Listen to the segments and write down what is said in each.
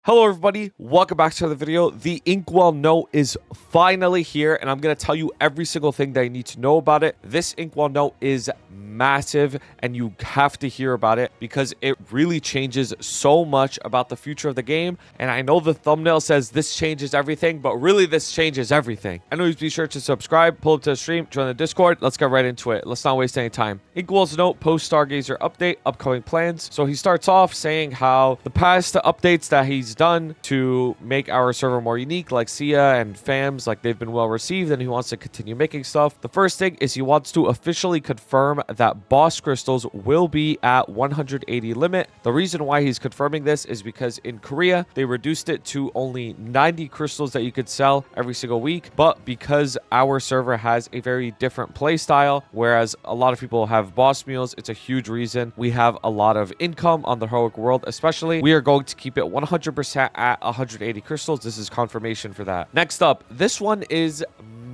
Hello everybody, welcome back to the video. The Inkwell note is finally here and I'm going to tell you every single thing that you need to know about it. This Inkwell note is massive and you have to hear about it because it really changes so much about the future of the game. And I know the thumbnail says this changes everything, but really this changes everything. Anyways, be sure to subscribe, pull up to the stream, join the Discord. Let's get right into it. Let's not waste any time. Inkwell's note, Post-Stargazer update, upcoming plans. So he starts off saying how the past updates that he's done to make our server more unique, like Sia and FAMs, like they've been well received, and he wants to continue making stuff. The first thing is he wants to officially confirm that boss crystals will be at 180 limit. The reason why he's confirming this is because in Korea they reduced it to only 90 crystals that you could sell every single week, but because our server has a very different play style, whereas a lot of people have boss meals, it's a huge reason we have a lot of income on the heroic world. Especially, we are going to keep it 100% at 180 crystals. This is confirmation for that. Next up, this one is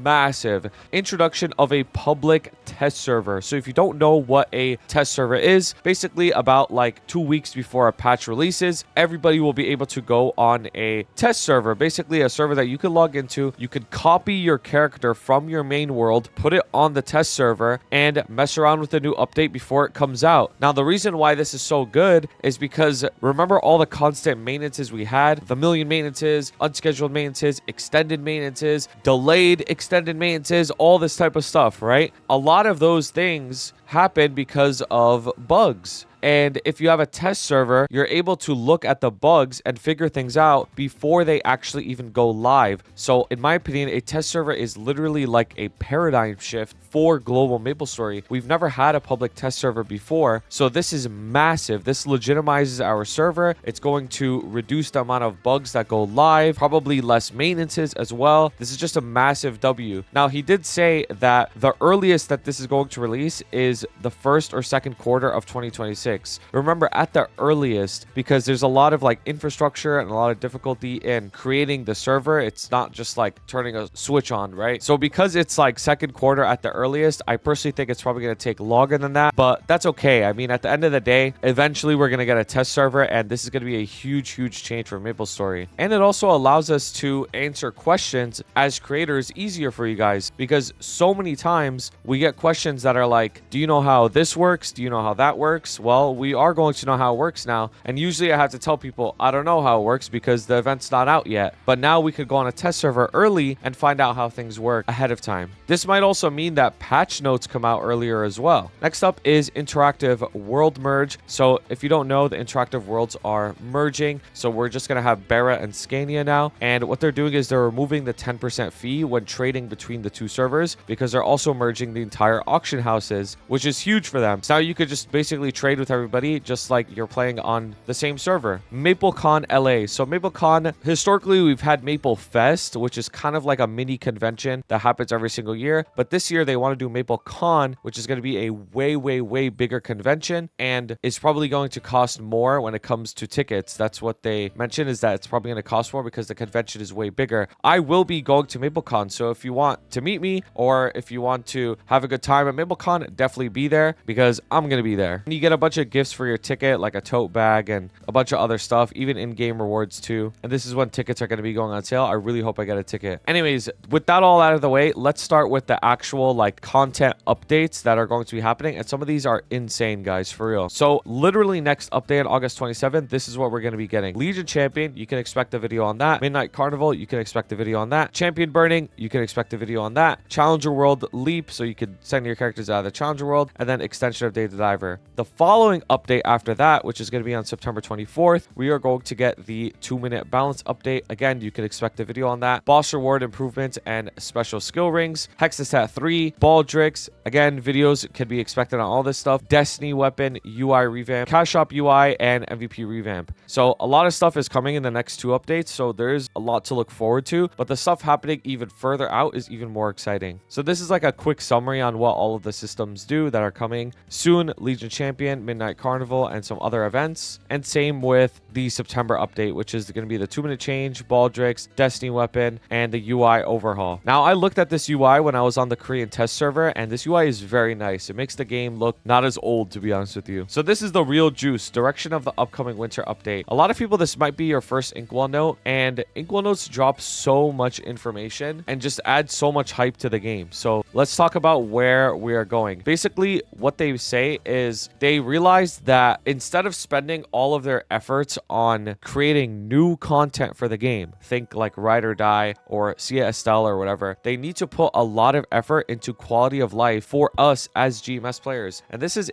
massive. Introduction of a public test server. So if you don't know what a test server is, basically about like 2 weeks before a patch releases, everybody will be able to go on a test server, basically a server that you can log into. You can copy your character from your main world, put it on the test server, and mess around with the new update before it comes out. Now, the reason why this is so good is because remember all the constant maintenances we had, the million maintenances, unscheduled maintenances, extended maintenances, delayed extended maintenances, all this type of stuff, right? A lot of those things happen because of bugs. And if you have a test server, you're able to look at the bugs and figure things out before they actually even go live. So in my opinion, a test server is literally like a paradigm shift for global MapleStory. We've never had a public test server before. So this is massive. This legitimizes our server. It's going to reduce the amount of bugs that go live, probably less maintenances as well. This is just a massive W. Now, he did say that the earliest that this is going to release is the first or second quarter of 2026. Remember, at the earliest, because there's a lot of like infrastructure and a lot of difficulty in creating the server. It's not just like turning a switch on, right? So because it's like second quarter at the earliest, I personally think it's probably going to take longer than that, but that's okay. I mean, at the end of the day, eventually we're going to get a test server, and this is going to be a huge change for MapleStory. And it also allows us to answer questions as creators easier for you guys, because so many times we get questions that are like, do you know how this works? Do you know how that works? Well, we are going to know how it works now. And usually I have to tell people, I don't know how it works because the event's not out yet. But now we could go on a test server early and find out how things work ahead of time. This might also mean that patch notes come out earlier as well. Next up is interactive world merge. So if you don't know, the interactive worlds are merging. So we're just going to have Barra and Scania now. And what they're doing is they're removing the 10% fee when trading between the two servers, because they're also merging the entire auction houses, which is huge for them. So now you could just basically trade with everybody just like you're playing on the same server. MapleCon LA. So MapleCon, historically we've had Maple Fest, which is kind of like a mini convention that happens every single year, but this year they want to do MapleCon, which is going to be a way bigger convention and is probably going to cost more when it comes to tickets. That's what they mentioned, is that it's probably going to cost more because the convention is way bigger. I will be going to MapleCon, so if you want to meet me or if you want to have a good time at MapleCon, definitely be there because I'm going to be there. And you get a bunch of gifts for your ticket, like a tote bag and a bunch of other stuff, even in-game rewards too. And this is when tickets are going to be going on sale. I really hope I get a ticket. Anyways, with that all out of the way, let's start with the actual like content updates that are going to be happening. And some of these are insane, guys, for real. So literally next update on August 27th, this is what we're going to be getting. Legion Champion, you can expect a video on that. Midnight Carnival, you can expect a video on that. Champion Burning, you can expect a video on that. Challenger World Leap, so you could send your characters out of the Challenger World. And then extension of Day the Diver. The following update after that, which is going to be on September 24th, we are going to get the 2-minute balance update. Again, you can expect a video on that. Boss reward improvements and special skill rings. Hexastat 3, Baldrix. Again, videos can be expected on all this stuff. Destiny weapon, UI revamp, Cash Shop UI, and MVP revamp. So a lot of stuff is coming in the next 2 updates, so there's a lot to look forward to, but the stuff happening even further out is even more exciting. So this is like a quick summary on what all of the systems do. to that are coming soon: Legion Champion, Midnight Carnival, and some other events. And same with the September update, which is going to be the 2-minute change, Baldrix, Destiny Weapon, and the UI overhaul. Now, I looked at this UI when I was on the Korean test server, and this UI is very nice. It makes the game look not as old, to be honest with you. So this is the real juice, direction of the upcoming winter update. A lot of people, this might be your first Inkwell note, and Inkwell notes drop so much information and just add so much hype to the game. So let's talk about where we are going. Basically, what they say is they realized that instead of spending all of their efforts on creating new content for the game, think like Ride or Die or Sia Estelle or whatever, they need to put a lot of effort into quality of life for us as GMS players. And this is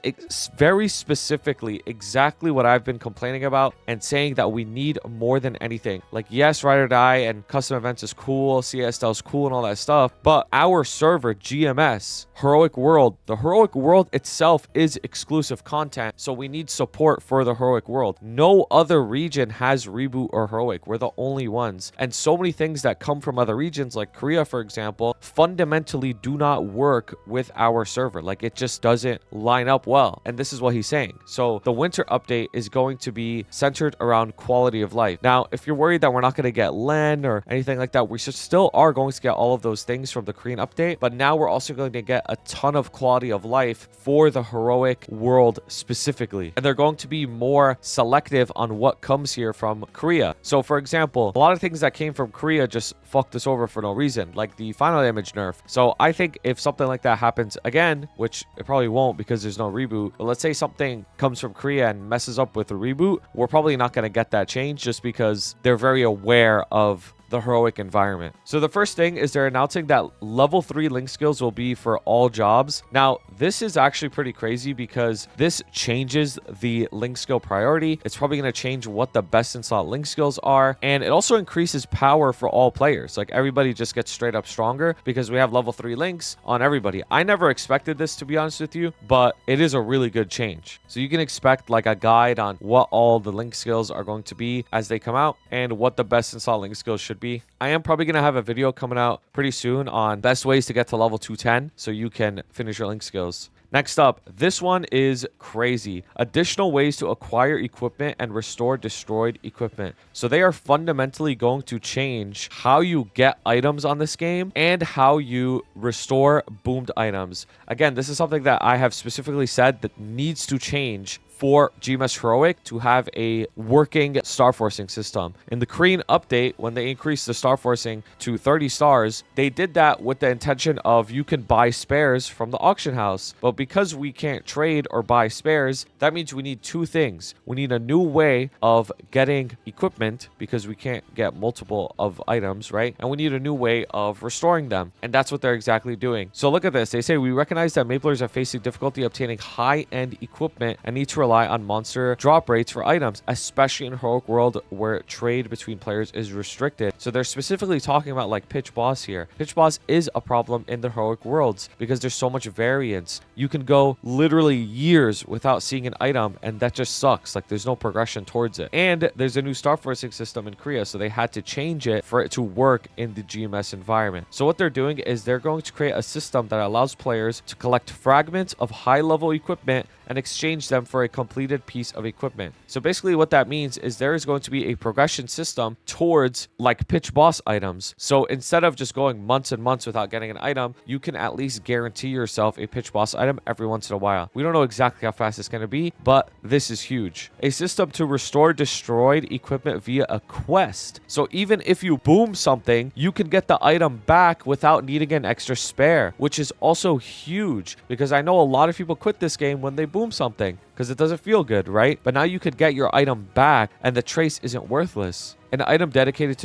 very specifically exactly what I've been complaining about and saying that we need more than anything. Like, yes, Ride or Die and custom events is cool, Sia Estelle is cool and all that stuff, but our server, GMS, Heroic World, the Heroic World itself is exclusive content, so we need support for the Heroic World. No other region has Reboot or Heroic. We're the only ones. And so many things that come from other regions, like Korea, for example, fundamentally do not work with our server. Like, it just doesn't line up well. And this is what he's saying. So the winter update is going to be centered around quality of life. Now, if you're worried that we're not going to get LEN or anything like that, we still are going to get all of those things from the Korean update, but now we're also going to get a ton of quality of life for the Heroic World specifically. And they're going to be more selective on what comes here from Korea. So for example, a lot of things that came from Korea just fucked us over for no reason, like the final damage nerf. So I think if something like that happens again, which it probably won't because there's no reboot, but let's say something comes from Korea and messes up with the reboot, we're probably not going to get that change just because they're very aware of the Heroic environment. So the first thing is they're announcing that level 3 link skills will be for all jobs. Now, this is actually pretty crazy because this changes the link skill priority. It's probably going to change what the best in slot link skills are. And it also increases power for all players. Like, everybody just gets straight up stronger because we have level 3 links on everybody. I never expected this, to be honest with you, but it is a really good change. So you can expect like a guide on what all the link skills are going to be as they come out and what the best in slot link skills should be. I am probably going to have a video coming out pretty soon on best ways to get to level 210 so you can finish your link skills. Next up, this one is crazy. Additional ways to acquire equipment and restore destroyed equipment. So they are fundamentally going to change how you get items on this game and how you restore boomed items. Again, this is something that I have specifically said that needs to change for GMS Heroic to have a working star forcing system. In the Korean update, when they increased the star forcing to 30 stars, they did that with the intention of you can buy spares from the auction house. But because we can't trade or buy spares, that means we need two things. We need a new way of getting equipment because we can't get multiple of items, right? And we need a new way of restoring them. And that's what they're exactly doing. So look at this. They say, we recognize that Maplers are facing difficulty obtaining high-end equipment and need to rely on monster drop rates for items, especially in Heroic World where trade between players is restricted. So they're specifically talking about like pitch boss here. Pitch boss is a problem in the Heroic Worlds because there's so much variance. You can go literally years without seeing an item and that just sucks. Like, there's no progression towards it. And there's a new star forcing system in Korea, so they had to change it for it to work in the GMS environment. So what they're doing is they're going to create a system that allows players to collect fragments of high level equipment and exchange them for a completed piece of equipment. So basically what that means is there is going to be a progression system towards like pitch boss items. So instead of just going months and months without getting an item, you can at least guarantee yourself a pitch boss item every once in a while. We don't know exactly how fast it's going to be, but this is huge. A system to restore destroyed equipment via a quest. So even if you boom something, you can get the item back without needing an extra spare, which is also huge because I know a lot of people quit this game when they boom something because it doesn't feel good, right? But now you could get your item back and the trace isn't worthless. An item dedicated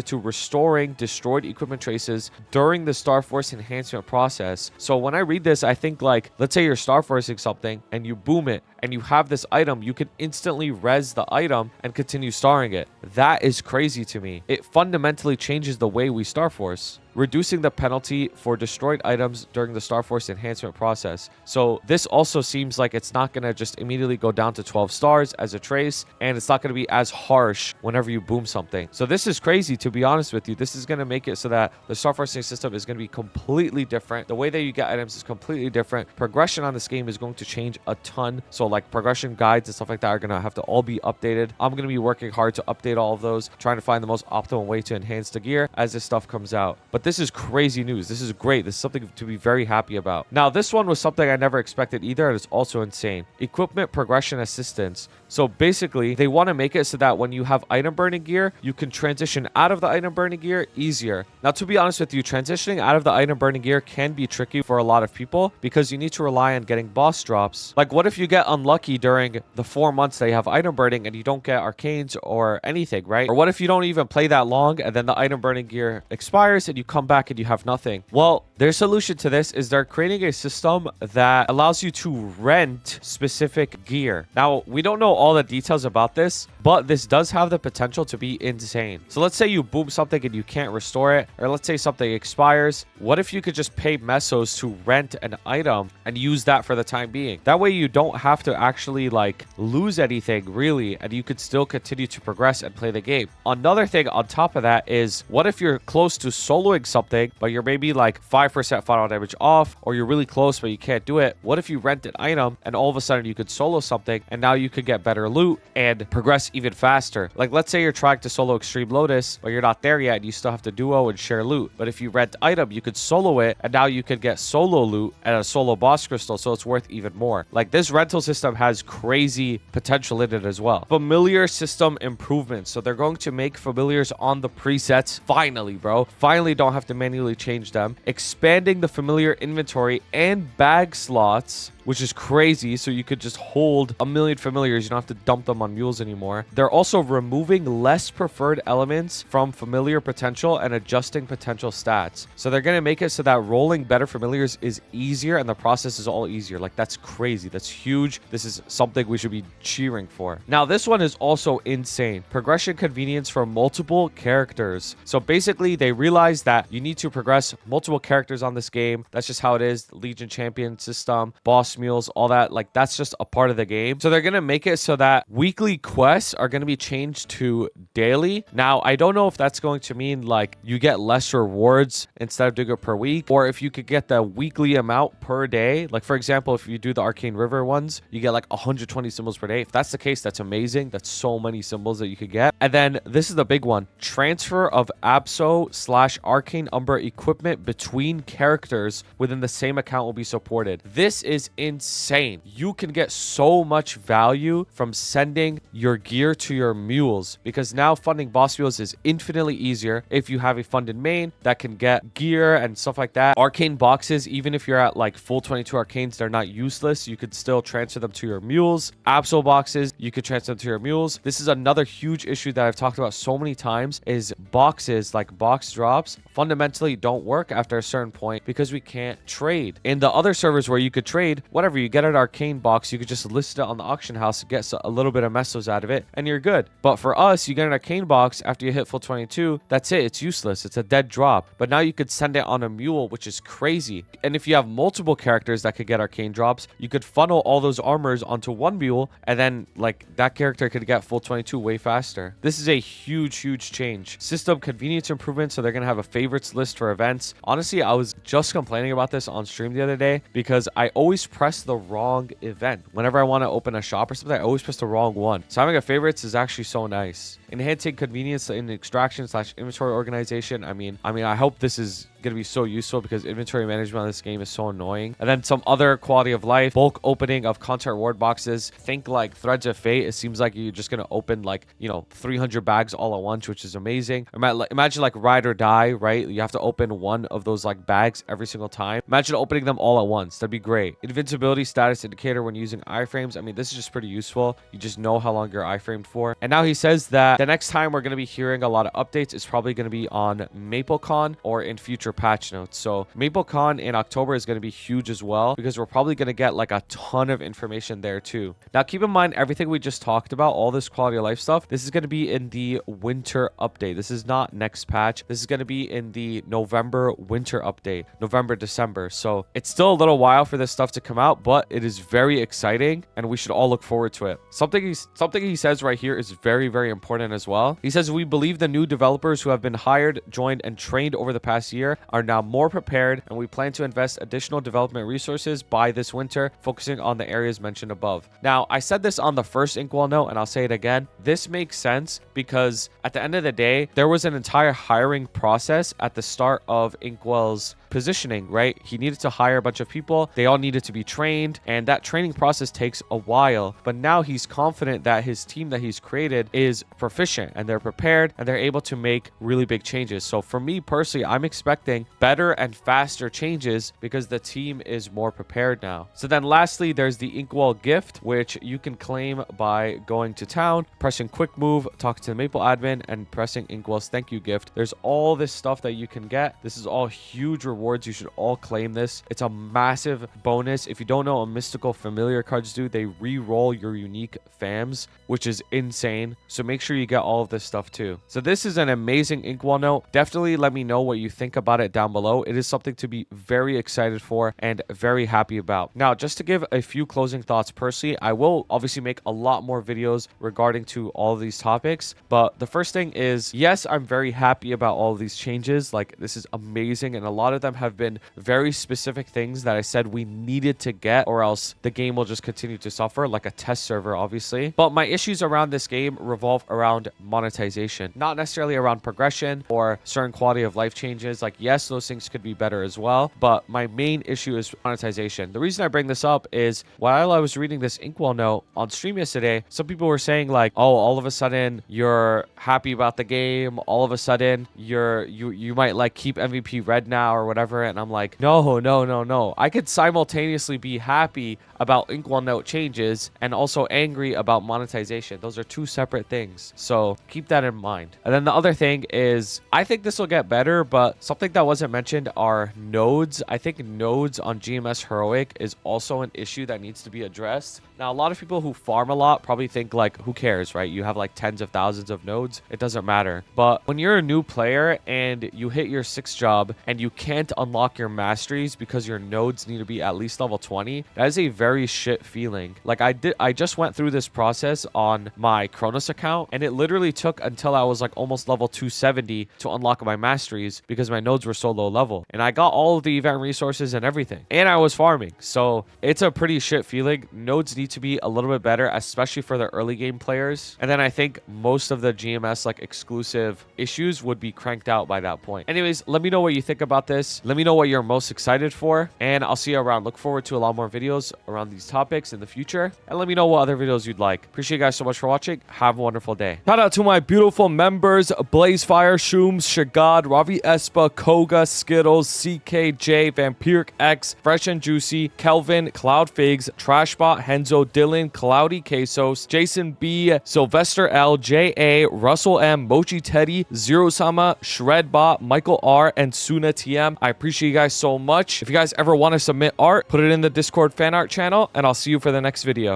to restoring destroyed equipment traces during the Star Force enhancement process. So when I read this, I think like, let's say you're Star Forcing something and you boom it and you have this item, you can instantly res the item and continue starring it. That is crazy to me. It fundamentally changes the way we Star Force, reducing the penalty for destroyed items during the Star Force enhancement process. So this also seems seems like it's not going to just immediately go down to 12 stars as a trace, and it's not going to be as harsh whenever you boom something. So this is crazy, to be honest with you. This is going to make it so that the star forcing system is going to be completely different. The way that you get items is completely different. Progression on this game is going to change a ton. So like progression guides and stuff like that are going to have to all be updated. I'm going to be working hard to update all of those, trying to find the most optimal way to enhance the gear as this stuff comes out. But this is crazy news. This is great. This is something to be very happy about. Now, this one was something I never expected either, and it's also insane. Equipment progression assistance. So basically, they want to make it so that when you have item burning gear, you can transition out of the item burning gear easier. Now, to be honest with you, transitioning out of the item burning gear can be tricky for a lot of people because you need to rely on getting boss drops. Like, what if you get unlucky during the 4 months that you have item burning and you don't get arcanes or anything, right? Or what if you don't even play that long and then the item burning gear expires and you come back and you have nothing? Well, their solution to this is they're creating a system that allows you to rent specific gear. Now, we don't know all the details about this, but this does have the potential to be insane. So let's say you boom something and you can't restore it, or let's say something expires. What if you could just pay mesos to rent an item and use that for the time being? That way you don't have to actually like lose anything really, and you could still continue to progress and play the game. Another thing on top of that is, what if you're close to soloing something, but you're maybe like 5% final damage off, or you're really close but you can't do it? What if you rent an item and all of a sudden you could solo something and now you could get better loot and progress even faster? Like, let's say you're trying to solo Extreme Lotus, but you're not there yet and you still have to duo and share loot. But if you rent item, you could solo it, and now you could get solo loot and a solo boss crystal, so it's worth even more. Like, this rental system has crazy potential in it as well. Familiar system improvements. So they're going to make familiars on the presets. Finally, bro. Finally don't have to manually change them. Expanding the familiar inventory and bag slots, which is crazy. So you could just hold a million familiars. You don't have to dump them on mules anymore. They're also removing less preferred elements from familiar potential and adjusting potential stats. So they're going to make it so that rolling better familiars is easier and the process is all easier. Like, that's crazy. That's huge. This is something we should be cheering for. Now, this one is also insane. Progression convenience for multiple characters. So basically, they realize that you need to progress multiple characters on this game. That's just how it is. Legion champion system, boss mules, all that. Like, that's just a part of the game. So they're going to make it so that weekly quests are going to be changed to daily. Now, I don't know if that's going to mean like you get less rewards instead of doing it per week, or if you could get the weekly amount per day. Like, for example, if you do the Arcane River ones, you get like 120 symbols per day. If that's the case, that's amazing. That's so many symbols that you could get. And then this is the big one. Transfer of Abso/Arcane Umbra equipment between characters within the same account will be supported. This is insane. You can get so much value from sending your gear to your mules, because now funding boss mules is infinitely easier if you have a funded main that can get gear and stuff like that. Arcane boxes, even if you're at like full 22 arcanes, they're not useless. You could still transfer them to your mules. Absol boxes, you could transfer them to your mules. This is another huge issue that I've talked about so many times, is boxes, like box drops, fundamentally don't work after a certain point because we can't trade. In the other servers where you could trade, whatever, you get an arcane box, you could just list it on the auction house, get a little bit of mesos out of it, and you're good. But for us, you get an arcane box after you hit full 22, that's it. It's useless. It's a dead drop. But now you could send it on a mule, which is crazy. And if you have multiple characters that could get arcane drops, you could funnel all those armors onto one mule, and then like that character could get full 22 way faster. This is a huge change. System convenience improvement. So they're going to have a favorites list for events. Honestly, I was just complaining about this on stream the other day because I always press the wrong event. Whenever I want to open a shop or something, I always press the wrong one. So having a favorites is actually so nice. Enhancing convenience in extraction/inventory organization. I mean, I hope this is going to be so useful because inventory management on this game is so annoying. And then some other quality of life, bulk opening of content reward boxes. Think like Threads of Fate. It seems like you're just going to open like, 300 bags all at once, which is amazing. Imagine like Ride or Die, right? You have to open one of those like bags every single time. Imagine opening them all at once. That'd be great. Invincibility status indicator when using iframes. I mean, this is just pretty useful. You just know how long you're iframed for. And now he says that the next time we're going to be hearing a lot of updates is probably going to be on MapleCon or in future patch notes. So MapleCon in October is going to be huge as well, because we're probably going to get like a ton of information there too. Now keep in mind, everything we just talked about, all this quality of life stuff, this is going to be in the winter update. This is not next patch. This is going to be in the November winter update, November, December. So it's still a little while for this stuff to come out, but it is very exciting and we should all look forward to it. Something he says right here is very, very important as well. He says, we believe the new developers who have been hired, joined, and trained over the past year are now more prepared, and we plan to invest additional development resources by this winter, focusing on the areas mentioned above. Now, I said this on the first Inkwell note, and I'll say it again. This makes sense because at the end of the day, there was an entire hiring process at the start of Inkwell's positioning, right? He needed to hire a bunch of people. They all needed to be trained, and that training process takes a while. But now he's confident that his team that he's created is proficient and they're prepared and they're able to make really big changes. So for me personally, I'm expecting better and faster changes because the team is more prepared now. So then lastly, there's the Inkwell gift, which you can claim by going to town, pressing quick move, talking to the Maple admin, and pressing Inkwell's thank you gift. There's all this stuff that you can get. This is all huge rewards. You should all claim this. It's a massive bonus. If you don't know what mystical familiar cards do, they re-roll your unique fams, which is insane. So make sure you get all of this stuff too. So this is an amazing Inkwell note. Definitely let me know what you think about it down below. It is something to be very excited for and very happy about. Now, just to give a few closing thoughts personally, I will obviously make a lot more videos regarding to all of these topics. But the first thing is, yes, I'm very happy about all of these changes. Like, this is amazing, and a lot of them have been very specific things that I said we needed to get, or else the game will just continue to suffer, like a test server, obviously. But my issues around this game revolve around monetization, not necessarily around progression or certain quality of life changes. Like, yes, those things could be better as well, but my main issue is monetization. The reason I bring this up is while I was reading this Inkwell note on stream yesterday, some people were saying like, oh, all of a sudden you're happy about the game, all of a sudden you might like keep MVP red now or whatever. And I'm like, no. I could simultaneously be happy about Inkwell note changes and also angry about monetization. Those are two separate things. So keep that in mind. And then the other thing is, I think this will get better, but something that wasn't mentioned are nodes. I think nodes on GMS Heroic is also an issue that needs to be addressed. Now, a lot of people who farm a lot probably think like, who cares, right? You have like tens of thousands of nodes. It doesn't matter. But when you're a new player and you hit your 6th job and you can't unlock your masteries because your nodes need to be at least level 20, that is a very shit feeling. Like I just went through this process on my Kronos account, and it literally took until I was like almost level 270 to unlock my masteries because my nodes were so low level. And I got all of the event resources and everything, and I was farming. So it's a pretty shit feeling. Nodes need to be a little bit better, especially for the early game players. And then I think most of the GMS like exclusive issues would be cranked out by that point. Anyways, let me know what you think about this. Let me know what you're most excited for, and I'll see you around. Look forward to a lot more videos around these topics in the future, and let me know what other videos you'd like. Appreciate you guys so much for watching. Have a wonderful day. Shout out to my beautiful members: Blazefire, Shooms, Shagad, Ravi Espa, Koga, Skittles, CKJ, Vampiric X, Fresh and Juicy, Kelvin, Cloud Figs, Trashbot, Henzo, Dylan, Cloudy Quesos, Jason B, Sylvester L, J.A., Russell M, Mochi Teddy, Zero Sama, Shredbot, Michael R, and Suna TM. I appreciate you guys so much. If you guys ever want to submit art, put it in the Discord fan art channel, and I'll see you for the next video.